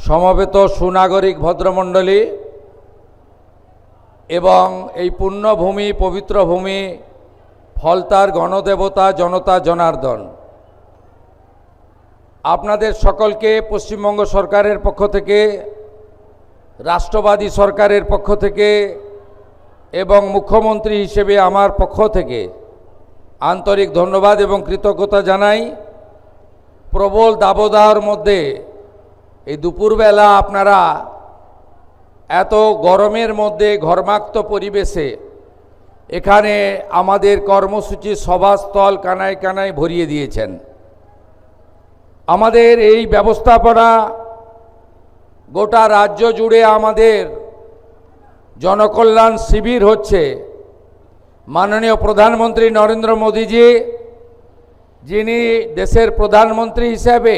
সমবেত সুনাগরিক ভদ্রমণ্ডলী এবং এই পুণ্যভূমি পবিত্র ভূমি ফলতার গণদেবতা জনতা জনার্দন, আপনাদের সকলকে পশ্চিমবঙ্গ সরকারের পক্ষ থেকে, রাষ্ট্রবাদী সরকারের পক্ষ থেকে এবং মুখ্যমন্ত্রী হিসেবে আমার পক্ষ থেকে আন্তরিক ধন্যবাদ এবং কৃতজ্ঞতা জানাই। প্রবল দাবদাহের মধ্যে এই দুপুরবেলা আপনারা এত গরমের মধ্যে ঘর্মাক্ত পরিবেশে এখানে আমাদের কর্মসূচি সভাস্থল কানায় কানায় ভরিয়ে দিয়েছেন। আমাদের এই ব্যবস্থাপনা গোটা রাজ্য জুড়ে আমাদের জনকল্যাণ শিবির হচ্ছে। মাননীয় প্রধানমন্ত্রী নরেন্দ্র মোদীজি, যিনি দেশের প্রধানমন্ত্রী হিসেবে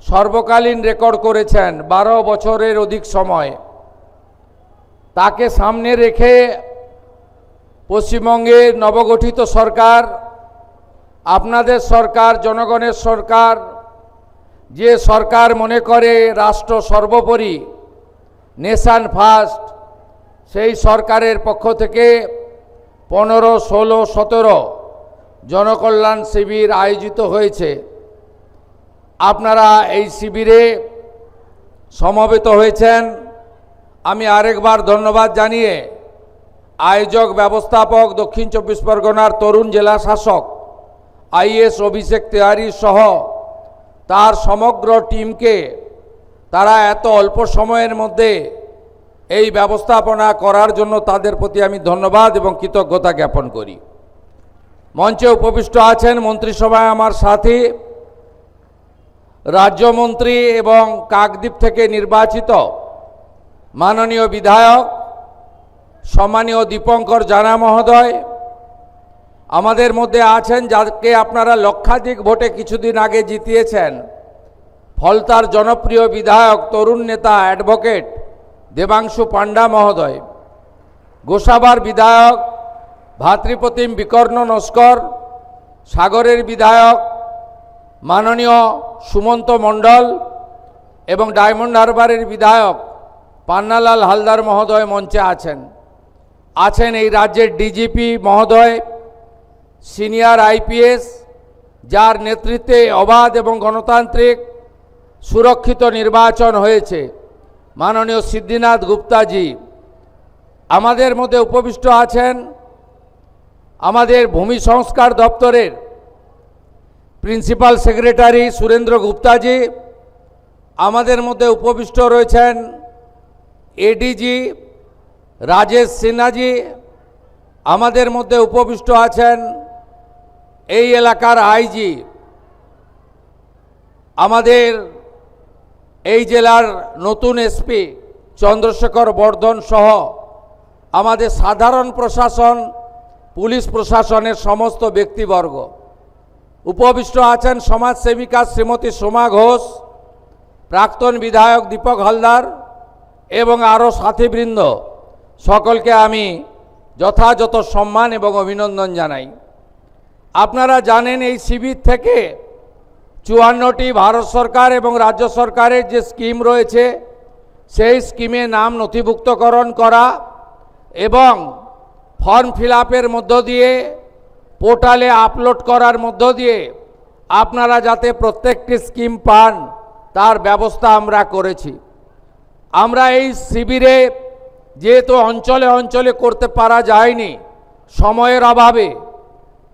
সর্বকালীন রেকর্ড করেছেন 12 বছরের অধিক সময়, তাকে সামনে রেখে পশ্চিমবঙ্গের নবগঠিত সরকার, আপনাদের সরকার, জনগণের সরকার, যে সরকার মনে করে রাষ্ট্র সর্বোপরি, নেশন ফার্স্ট, সেই সরকারের পক্ষ থেকে 15, 16, 17 জনকল্যাণ শিবির আয়োজিত হয়েছে। আপনারা এই শিবিরে সমবেত হয়েছেন। আমি আরেকবার ধন্যবাদ জানিয়ে আয়োজক ব্যবস্থাপক, দক্ষিণ 24 পরগনার তরুণ জেলা শাসক IAS অভিষেক তেওয়ারি সহ তার সমগ্র টিমকে, তারা এত অল্প সময়ের মধ্যে এই ব্যবস্থাপনা করার জন্য তাদের প্রতি আমি ধন্যবাদ এবং কৃতজ্ঞতা জ্ঞাপন করি। মঞ্চে উপবিষ্ট আছেন মন্ত্রিসভায় আমার সাথী রাজ্যমন্ত্রী এবং কাকদ্বীপ থেকে নির্বাচিত মাননীয় বিধায়ক সম্মানীয় দীপঙ্কর জানা মহোদয়। আমাদের মধ্যে আছেন যাকে আপনারা লক্ষাধিক ভোটে কিছুদিন আগে জিতিয়েছেন, ফলতার জনপ্রিয় বিধায়ক, তরুণ নেতা, অ্যাডভোকেট দেবাংশু পান্ডা মহোদয়। গোসাবার বিধায়ক ভাতৃপ্রতিম বিকর্ণ নস্কর, সাগরের বিধায়ক মাননীয় সুমন্ত মণ্ডল এবং ডায়মন্ড হারবারের বিধায়ক পান্নালাল হালদার মহোদয় মঞ্চে আছেন। আছেন এই রাজ্যের ডিজিপি মহোদয়, সিনিয়র IPS, যার নেতৃত্বে অবাধ এবং গণতান্ত্রিক সুরক্ষিত নির্বাচন হয়েছে, মাননীয় সিদ্ধিনাথ গুপ্তাজি। আমাদের মধ্যে উপবিষ্ট আছেন আমাদের ভূমি সংস্কার দপ্তরের প্রিন্সিপাল সেক্রেটারি সুরেন্দ্র গুপ্তাজি। আমাদের মধ্যে উপবিষ্ট রয়েছেন ADG রাজেশ সিনহাজি। আমাদের মধ্যে উপবিষ্ট আছেন এই এলাকার IG, আমাদের এই জেলার নতুন SP চন্দ্রশেখর বর্ধন সহ আমাদের সাধারণ প্রশাসন, পুলিশ প্রশাসনের সমস্ত ব্যক্তিবর্গ। উপবিষ্ট আছেন সমাজসেবিকা শ্রীমতী সোমা ঘোষ, প্রাক্তন বিধায়ক দীপক হালদার এবং আরও সাথীবৃন্দ। সকলকে আমি যথাযথ সম্মান এবং অভিনন্দন জানাই। আপনারা জানেন এই শিবির থেকে 54টি ভারত সরকার এবং রাজ্য সরকারের যে স্কিম রয়েছে, সেই স্কিমে নাম নথিভুক্তকরণ করা এবং ফর্ম ফিল আপের মধ্য দিয়ে পোর্টালে আপলোড করার মধ্য দিয়ে আপনারা যাতে প্রত্যেকটি স্কিম পান তার ব্যবস্থা আমরা করেছি। আমরা এই শিবিরে যেহেতু অঞ্চলে অঞ্চলে করতে পারা যায়নি সময়ের অভাবে,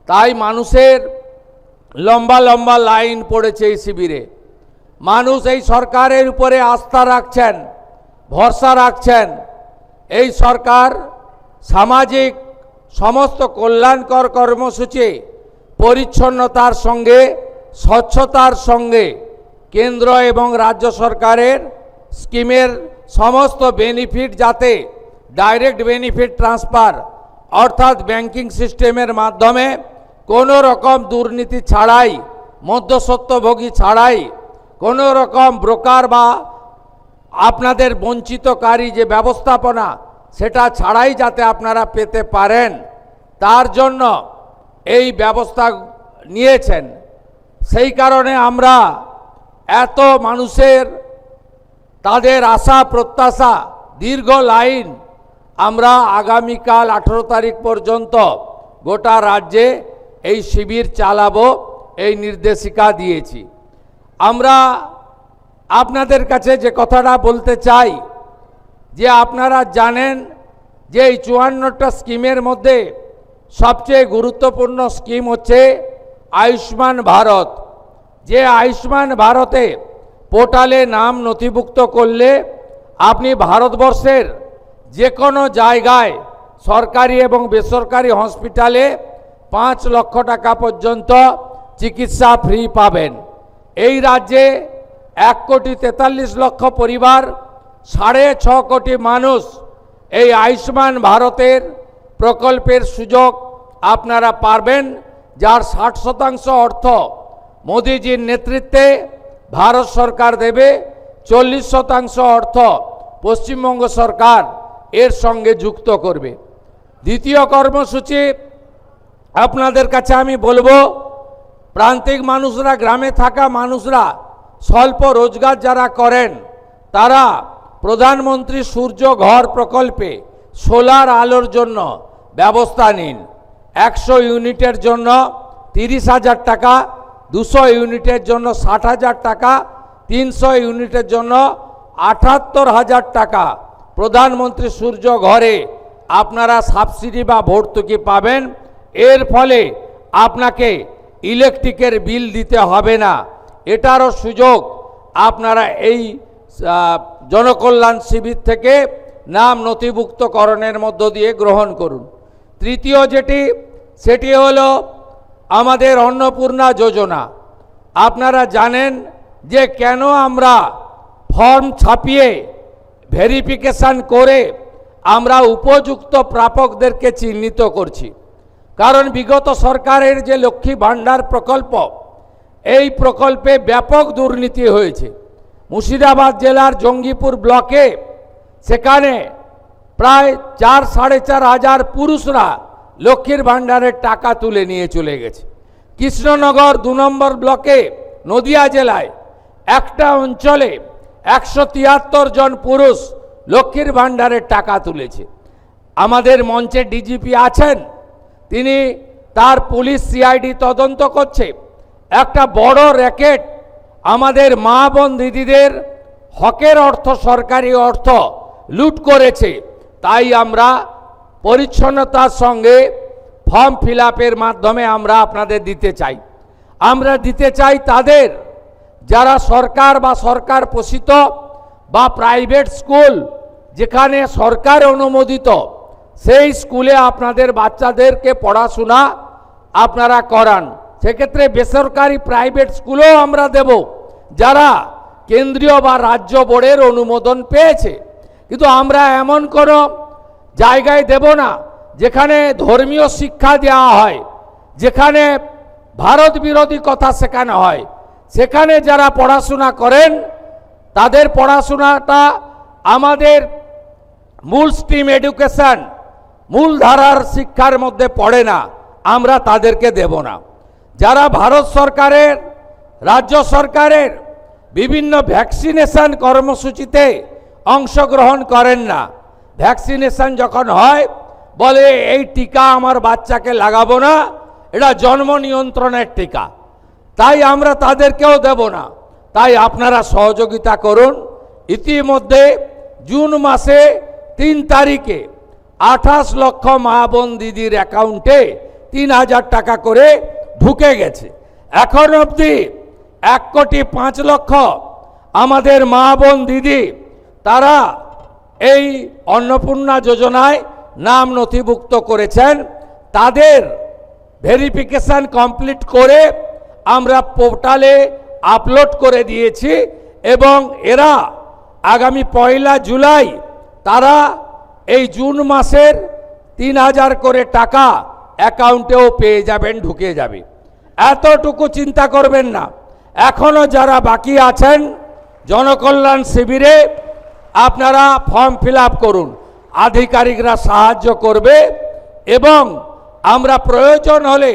তাই মানুষের লম্বা লম্বা লাইন পড়েছে এই শিবিরে। মানুষ এই সরকারের উপরে আস্থা রাখছেন, ভরসা রাখছেন। এই সরকার সামাজিক সমস্ত কল্যাণকর কর্মসূচি, পরিচ্ছন্নতার সঙ্গে স্বচ্ছতার সঙ্গে কেন্দ্র এবং রাজ্য সরকারের স্কিমের সমস্ত বেনিফিট যাতে ডাইরেক্ট বেনিফিট ট্রান্সফার অর্থাৎ ব্যাংকিং সিস্টেমের মাধ্যমে কোনো রকম দুর্নীতি ছাড়াই, মধ্যস্বত্বভোগী ছাড়াই, কোনো রকম ব্রোকার বা আপনাদের বঞ্চিতকারী যে ব্যবস্থাপনা সেটা ছাড়াই যাতে আপনারা পেতে পারেন, তার জন্য এই ব্যবস্থা নিয়েছেন। সেই কারণে আমরা এত মানুষের তাদের আশা প্রত্যাশা দীর্ঘ লাইন আমরা আগামীকাল 18 তারিখ পর্যন্ত গোটা রাজ্যে এই শিবির চালাবো, এই নির্দেশিকা দিয়েছি। আমরা আপনাদের কাছে যে কথাটা বলতে চাই যে আপনারা জানেন যে এই 54টা স্কিমের মধ্যে সবচেয়ে গুরুত্বপূর্ণ স্কিম হচ্ছে আয়ুষ্মান ভারত। যে আয়ুষ্মান ভারতে পোর্টালে নাম নথিভুক্ত করলে আপনি ভারতবর্ষের যে কোনো জায়গায় সরকারি এবং বেসরকারি হসপিটালে 5 লক্ষ টাকা পর্যন্ত চিকিৎসা ফ্রি পাবেন। এই রাজ্যে 1,43,00,000 পরিবার, 6.5 কোটি মানুষ এই আয়ুষ্মান ভারতের প্রকল্পের সুযোগ আপনারা পারবেন, যার 60% অর্থ মোদিজির নেতৃত্বে ভারত সরকার দেবে, 40% অর্থ পশ্চিমবঙ্গ সরকার এর সঙ্গে যুক্ত করবে। দ্বিতীয় কর্মসূচি আপনাদের কাছে আমি বলবো, প্রান্তিক মানুষরা, গ্রামে থাকা মানুষরা, স্বল্প রোজগার যারা করেন তারা প্রধানমন্ত্রী সূর্য ঘর প্রকল্পে সোলার আলোর জন্য ব্যবস্থা নিন। 100 ইউনিটের জন্য 30,000 টাকা, 200 ইউনিটের জন্য 60,000 টাকা, 300 ইউনিটের জন্য 78,000 টাকা প্রধানমন্ত্রী সূর্য ঘরে আপনারা সাবসিডি বা ভর্তুকি পাবেন। এর ফলে আপনাকে ইলেকট্রিকের বিল দিতে হবে না। এটারও সুযোগ আপনারা এই জনকল্যাণ শিবির থেকে নাম নথিভুক্তকরণের মধ্য দিয়ে গ্রহণ করুন। তৃতীয় সেটি হলো আমাদের অন্নপূর্ণা যোজনা। আপনারা জানেন যে কেন আমরা ফর্ম ছাপিয়ে ভেরিফিকেশন করে আমরা উপযুক্ত প্রাপকদেরকে চিহ্নিত করছি। কারণ বিগত সরকারের যে লক্ষ্মী ভাণ্ডার প্রকল্প, এই প্রকল্পে ব্যাপক দুর্নীতি হয়েছে। মুর্শিদাবাদ জেলার জঙ্গিপুর ব্লকে সেখানে প্রায় 4-4.5 হাজার পুরুষরা লক্ষ্মীর ভাণ্ডারের টাকা তুলে নিয়ে চলে গেছে। কৃষ্ণনগর 2 নম্বর ব্লকে নদিয়া জেলায় একটা অঞ্চলে 173 জন পুরুষ লক্ষ্মীর ভাণ্ডারের টাকা তুলেছে। আমাদের মঞ্চে ডিজিপি আছেন, তিনি তার পুলিশ সিআইডি তদন্ত করছে। একটা বড় র্যাকেট আমাদের মা বোন দিদিদের হকের অর্থ, সরকারি অর্থ লুট করেছে। তাই আমরা পরিচ্ছন্নতার সঙ্গে ফর্ম ফিল আপের মাধ্যমে আমরা আপনাদের দিতে চাই। আমরা দিতে চাই তাদের যারা সরকার বা সরকার পোষিত বা প্রাইভেট স্কুল যেখানে সরকার অনুমোদিত, সেই স্কুলে আপনাদের বাচ্চাদেরকে পড়াশোনা আপনারা করান। সেক্ষেত্রে বেসরকারি প্রাইভেট স্কুলও আমরা দেব যারা কেন্দ্রীয় বা রাজ্য বোর্ডের অনুমোদন পেয়েছে। কিন্তু আমরা এমন কোনো জায়গায় দেব না যেখানে ধর্মীয় শিক্ষা দেওয়া হয়, যেখানে ভারত বিরোধী কথা শেখানো হয়। সেখানে যারা পড়াশোনা করেন তাদের পড়াশোনাটা আমাদের মূল স্ট্রিম এডুকেশন, মূলধারার শিক্ষার মধ্যে পড়ে না, আমরা তাদেরকে দেব না। যারা ভারত সরকারের, রাজ্য সরকারের বিভিন্ন ভ্যাকসিনেশন কর্মসূচিতে অংশগ্রহণ করেন না, ভ্যাকসিনেশন যখন হয় বলে এই টিকা আমার বাচ্চাকে লাগাবো না, এটা জন্ম নিয়ন্ত্রণের টিকা, তাই আমরা তাদেরকেও দেব না। তাই আপনারা সহযোগিতা করুন। ইতিমধ্যে জুন মাসে 3 তারিখে 28 লক্ষ মা বোন দিদির অ্যাকাউন্টে 3,000 টাকা করে ঢুকে গেছে। এখন অবধি 1,05,00,000 আমাদের মা বোন দিদি তারা এই অন্নপূর্ণা যোজনায় নাম নথিভুক্ত করেছেন। তাদের ভেরিফিকেশন কমপ্লিট করে আমরা পোর্টালে আপলোড করে দিয়েছি এবং এরা আগামী 1 জুলাই তারা এই জুন মাসের 3,000 করে টাকা অ্যাকাউন্টেও পেয়ে যাবেন, ঢুকে যাবে। এতটুকু চিন্তা করবেন না। এখনও যারা বাকি আছেন জনকল্যাণ শিবিরে আপনারা ফর্ম ফিল আপ করুন, আধিকারিকরা সাহায্য করবে এবং আমরা প্রয়োজন হলে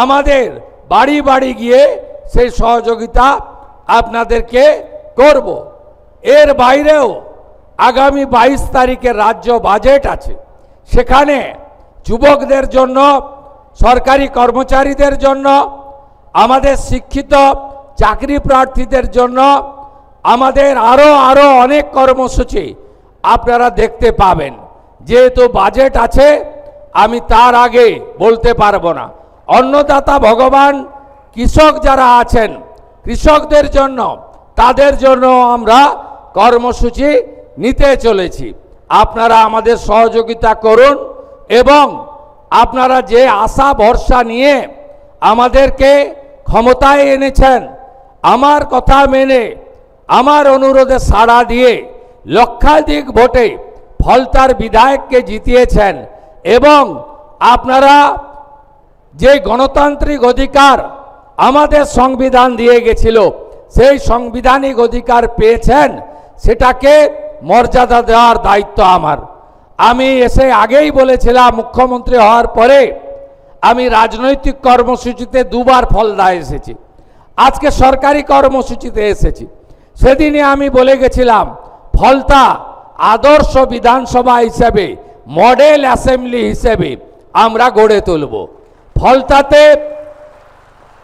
আমাদের বাড়ি বাড়ি গিয়ে সেই সহযোগিতা আপনাদেরকে করব। এর বাইরেও আগামী 22 তারিখের রাজ্য বাজেট আছে, সেখানে যুবকদের জন্য, সরকারি কর্মচারীদের জন্য, আমাদের শিক্ষিত চাকরি প্রার্থীদের জন্য আমাদের আরো অনেক কর্মসূচি আপনারা দেখতে পাবেন। যেহেতু বাজেট আছে, আমি তার আগে বলতে পারবো না। অন্নদাতা ভগবান, কৃষক যারা আছেন, কৃষকদের জন্য, তাদের জন্য আমরা কর্মসূচি নিতে চলেছি। আপনারা আমাদের সহযোগিতা করুন এবং আপনারা যে আশা ভরসা নিয়ে আমাদেরকে ক্ষমতায় এনেছেন, আমার কথা মেনে, আমার অনুরোধে সাড়া দিয়ে লক্ষাধিক ভোটে ফলতার বিধায়ককে জিতিয়েছেন এবং আপনারা যে গণতান্ত্রিক অধিকার আমাদের সংবিধান দিয়ে গেছিল, সেই সাংবিধানিক অধিকার পেয়েছেন, সেটাকে মর্যাদা দেওয়ার দায়িত্ব আমার। আমি এসে আগেই বলেছিলাম, মুখ্যমন্ত্রী হওয়ার পরে আমি রাজনৈতিক কর্মসূচিতে দুবার ফলদায় এসেছি, আজকে সরকারি কর্মসূচিতে এসেছি। সেদিনে আমি বলে গেছিলাম, ফলতা আদর্শ বিধানসভা হিসেবে, মডেল অ্যাসেম্বলি হিসেবে আমরা গড়ে তুলব। ফলতাতে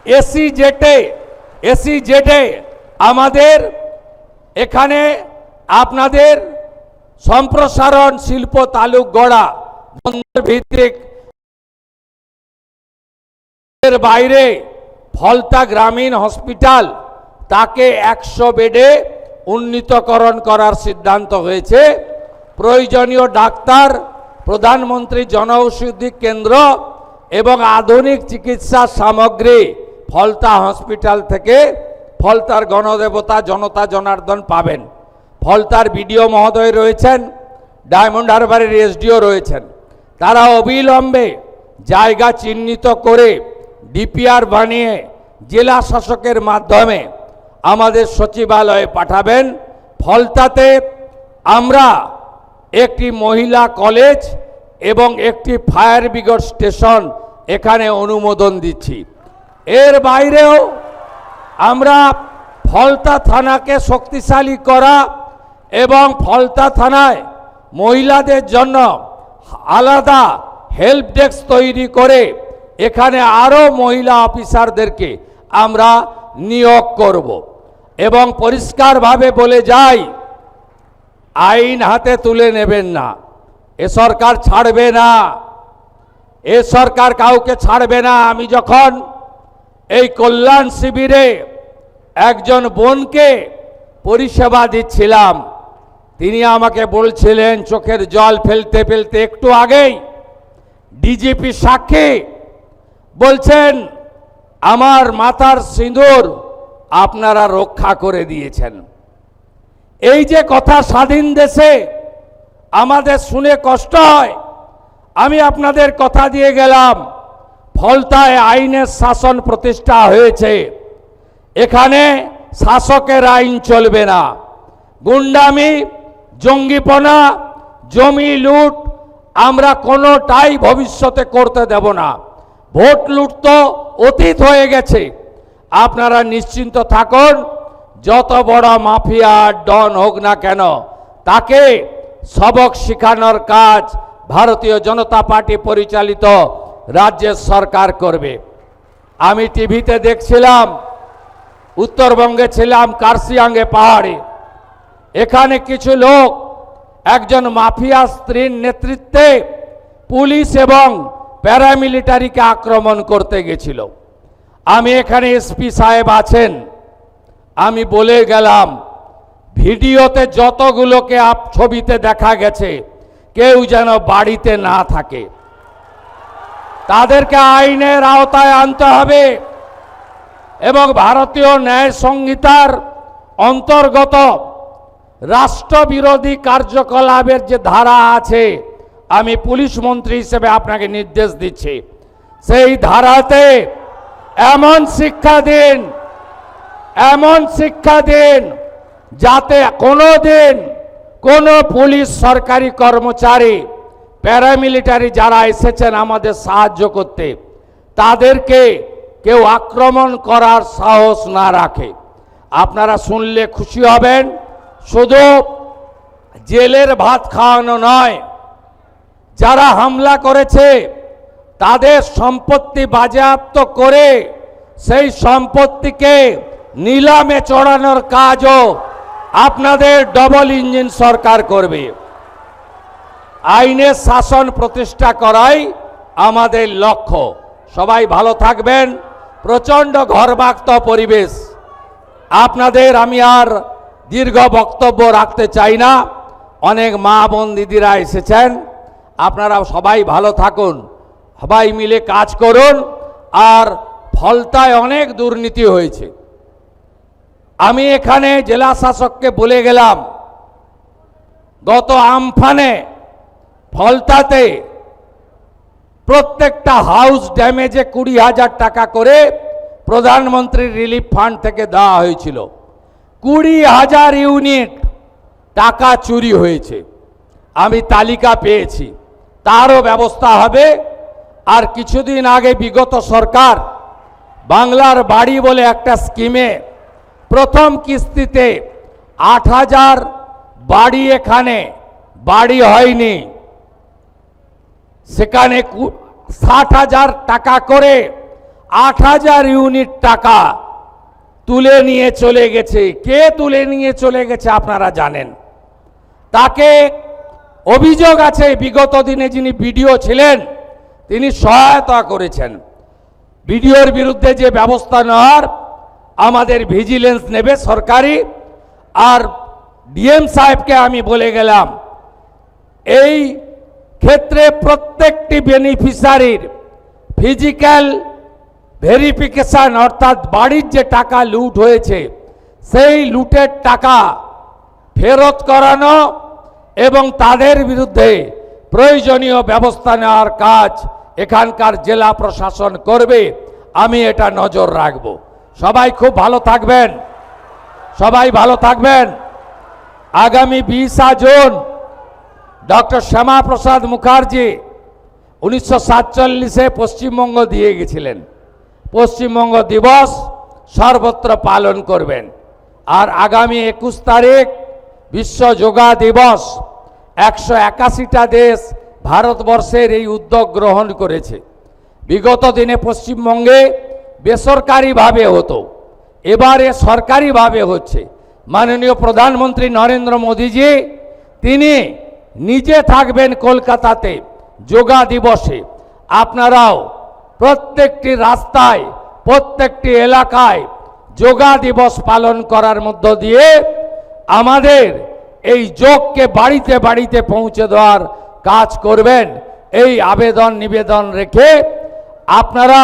এসি জেটে আমাদের এখানে আপনাদের সম্প্রসারণ শিল্প তালুক গড়া, বন্দর ভিত্তিক, এর বাইরে ফলতা গ্রামীণ হসপিটাল, তাকে 100 বেডে উন্নীতকরণ করার সিদ্ধান্ত হয়েছে। প্রয়োজনীয় ডাক্তার, প্রধানমন্ত্রী জনঔষধি কেন্দ্র এবং আধুনিক চিকিৎসা সামগ্রী ফলতা হসপিটাল থেকে ফলতার গণদেবতা জনতা জনার্দন পাবেন। ফলতার বিডিও মহোদয় রয়েছেন, ডায়মন্ড হারবারের এসডিও রয়েছেন, তারা অবিলম্বে জায়গা চিহ্নিত করে ডিপিআর বানিয়ে জেলা শাসকের মাধ্যমে আমাদের সচিবালয়ে পাঠাবেন। ফলতাতে আমরা একটি মহিলা কলেজ এবং একটি ফায়ার ব্রিগেড স্টেশন এখানে অনুমোদন দিচ্ছি। এর বাইরেও আমরা ফলতা থানাকে শক্তিশালী করা এবং ফলতা থানায় মহিলাদের জন্য আলাদা হেল্প ডেস্ক তৈরি করে এখানে আরও মহিলা অফিসারদেরকে আমরা নিয়োগ করব এবং পরিষ্কারভাবে বলে যাই, আইন হাতে তুলে নেবেন না। এ সরকার ছাড়বে না, এ সরকার কাউকে ছাড়বে না। আমি যখন এই কল্যাণ শিবিরে একজন বোনকে পরিষেবা দিচ্ছিলাম, তিনি আমাকে বলছিলেন, চোখের জল ফেলতে ফেলতে একটু আগেই, ডিজিপি সাক্ষী বলছেন, আমার মাথার সিঁদুর আপনারা রক্ষা করে দিয়েছেন। এই যে কথা স্বাধীন দেশে আমাদের শুনে কষ্ট হয়, আমি আপনাদের কথা দিয়ে গেলাম, ফলতায় আইনের শাসন প্রতিষ্ঠা হয়েছে। এখানে শাসকের আইন চলবে না। গুন্ডামি, জঙ্গিপনা, জমি লুট আমরা কোনোটাই ভবিষ্যতে করতে দেব না। ভোট লুট তো অতীত হয়ে গেছে। আপনারা নিশ্চিন্ত থাকুন, যত বড় মাফিয়া ডন হোক না কেন, তাকে সবক শেখানোর কাজ ভারতীয় জনতা পার্টি পরিচালিত রাজ্যের সরকার করবে। আমি টিভিতে দেখছিলাম, উত্তরবঙ্গে ছিলাম, কার্শিয়াঙ্গে পাহাড়ে, এখানে কিছু লোক একজন মাফিয়া স্ত্রীর নেতৃত্বে পুলিশ এবং প্যারামিলিটারিকে আক্রমণ করতে গেছিল। আমি এখানে এসপি সাহেব আছেন, আমি বলে গেলাম, ভিডিওতে যতগুলোকে ছবিতে দেখা গেছে, কেউ যেন বাড়িতে না থাকে, তাদেরকে আইনের আওতায় আনতে হবে এবং ভারতীয় ন্যায় সংহিতার অন্তর্গত রাষ্ট্রবিরোধী কার্যকলাপের যে ধারা আছে, আমি পুলিশ মন্ত্রী হিসেবে আপনাকে নির্দেশ দিচ্ছি, সেই ধারাতে এমন শিক্ষা দিন যাতে কোনোদিন কোনো পুলিশ সরকারি কর্মচারী, প্যারামিলিটারি যারা এসেছেন আমাদের সাহায্য করতে, তাদেরকে কেউ আক্রমণ করার সাহস না রাখে। আপনারা শুনলে খুশি হবেন, শুধু জেলের ভাত খাওয়ানো নয়, যারা হামলা করেছে তাদের সম্পত্তি বাজেয়াপ্ত করে সেই সম্পত্তিকে নিলামে চড়ানোর কাজও আপনাদের ডবল ইঞ্জিন সরকার করবে। আইনের শাসন প্রতিষ্ঠা করাই আমাদের লক্ষ্য। সবাই ভালো থাকবেন। প্রচণ্ড ঘর্মাক্ত পরিবেশ, আপনাদের আমি আর দীর্ঘ বক্তব্য রাখতে চাই না। অনেক মা বোন দিদিরা এসেছেন, আপনারা সবাই ভালো থাকুন, সবাই মিলে কাজ করুন। আর ফলতায় অনেক দুর্নীতি হয়েছে। আমি এখানে জেলা শাসককে বলে গেলাম, গত আমফানে ফলতাতে প্রত্যেকটা হাউস ড্যামেজে 20,000 টাকা করে প্রধানমন্ত্রী রিলিফ ফান্ড থেকে দেওয়া হয়েছিল। 20,000 ইউনিট টাকা চুরি হয়েছে, আমি তালিকা পেয়েছি, তারও ব্যবস্থা হবে। আর কিছুদিন আগে বিগত সরকার বাংলার বাড়ি বলে একটা স্কিমে প্রথম কিস্তিতে 8,000 বাড়ি, এখানে বাড়ি হয়নি, সেখানে 60,000 টাকা করে 8,000 ইউনিট টাকা তুলে নিয়ে চলে গেছে। কে তুলে নিয়ে চলে গেছে আপনারা জানেন। তাকে অভিযোগ আছে বিগত দিনে যিনি বিডিও ছিলেন তিনি সহায়তা করেছেন। বিডিওর বিরুদ্ধে যে ব্যবস্থা নেওয়ার আমাদের ভিজিলেন্স নেবে সরকারি। আর ডিএম সাহেবকে আমি বলে গেলাম, এই ক্ষেত্রে প্রত্যেকটি বেনিফিশিয়ারির ফিজিক্যাল ভেরিফিকেশন, অর্থাৎ বাড়ির যে টাকা লুট হয়েছে সেই লুটের টাকা ফেরত করানো এবং তাদের বিরুদ্ধে প্রয়োজনীয় ব্যবস্থা নেওয়ার কাজ এখানকার জেলা প্রশাসন করবে। আমি এটা নজর রাখব। সবাই খুব ভালো থাকবেন, সবাই ভালো থাকবেন। আগামী 20 জুন ডক্টর শ্যামাপ্রসাদ মুখার্জি 1947-এ পশ্চিমবঙ্গ দিয়ে গেছিলেন। পশ্চিমবঙ্গ দিবস সর্বত্র পালন করবেন। আর আগামী 21 তারিখ বিশ্ব যোগা দিবস। 181টা দেশ ভারতবর্ষের এই উদ্যোগ গ্রহণ করেছে। বিগত দিনে পশ্চিমবঙ্গে বেসরকারিভাবে হতো, এবারে সরকারিভাবে হচ্ছে। মাননীয় প্রধানমন্ত্রী নরেন্দ্র মোদীজি তিনি নিজে থাকবেন কলকাতাতে যোগা দিবসে। আপনারাও প্রত্যেকটি রাস্তায়, প্রত্যেকটি এলাকায় যোগা দিবস পালন করার মধ্য দিয়ে আমাদের এই যোগকে বাড়িতে বাড়িতে পৌঁছে দেওয়ার কাজ করবেন। এই আবেদন নিবেদন রেখে আপনারা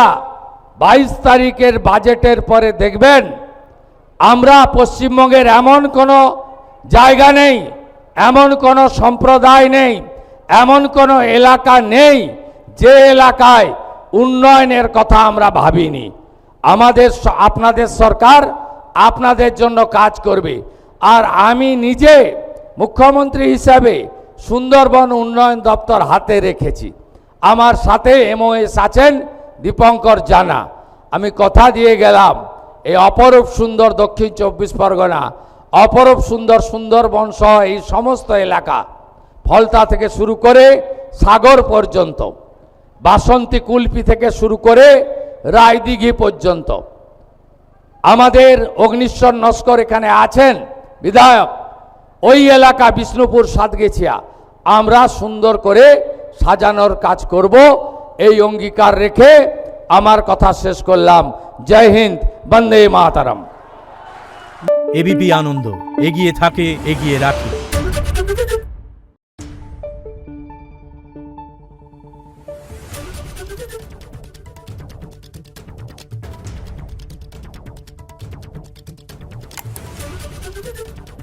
22 তারিখের বাজেটের পরে দেখবেন আমরা পশ্চিমবঙ্গের এমন কোনো জায়গা নেই, এমন কোনো সম্প্রদায় নেই, এমন কোনো এলাকা নেই যে এলাকায় উন্নয়নের কথা আমরা ভাবিনি। আপনাদের সরকার আপনাদের জন্য কাজ করবে। আর আমি নিজে মুখ্যমন্ত্রী হিসাবে সুন্দরবন উন্নয়ন দপ্তর হাতে রেখেছি। আমার সাথে এমওএস আছেন দীপঙ্কর জানা। আমি কথা দিয়ে গেলাম, এই অপরূপ সুন্দর দক্ষিণ 24 পরগনা, অপরূপ সুন্দর সুন্দরবন সহ এই সমস্ত এলাকা, ফলতা থেকে শুরু করে সাগর পর্যন্ত, বাসন্তী কুলপি থেকে শুরু করে রায়দিঘি পর্যন্ত, আমাদের অগ্নিশ্বর নস্কর এখানে আছেন বিধায়ক, ওই এলাকা বিষ্ণুপুর সাতগেছিয়া আমরা সুন্দর করে সাজানোর কাজ করব। এই অঙ্গীকার রেখে আমার কথা শেষ করলাম। জয় হিন্দ, বন্দে মাতরম। এবিপি আনন্দ, এগিয়ে থাকে, এগিয়ে রাখে। Thank you.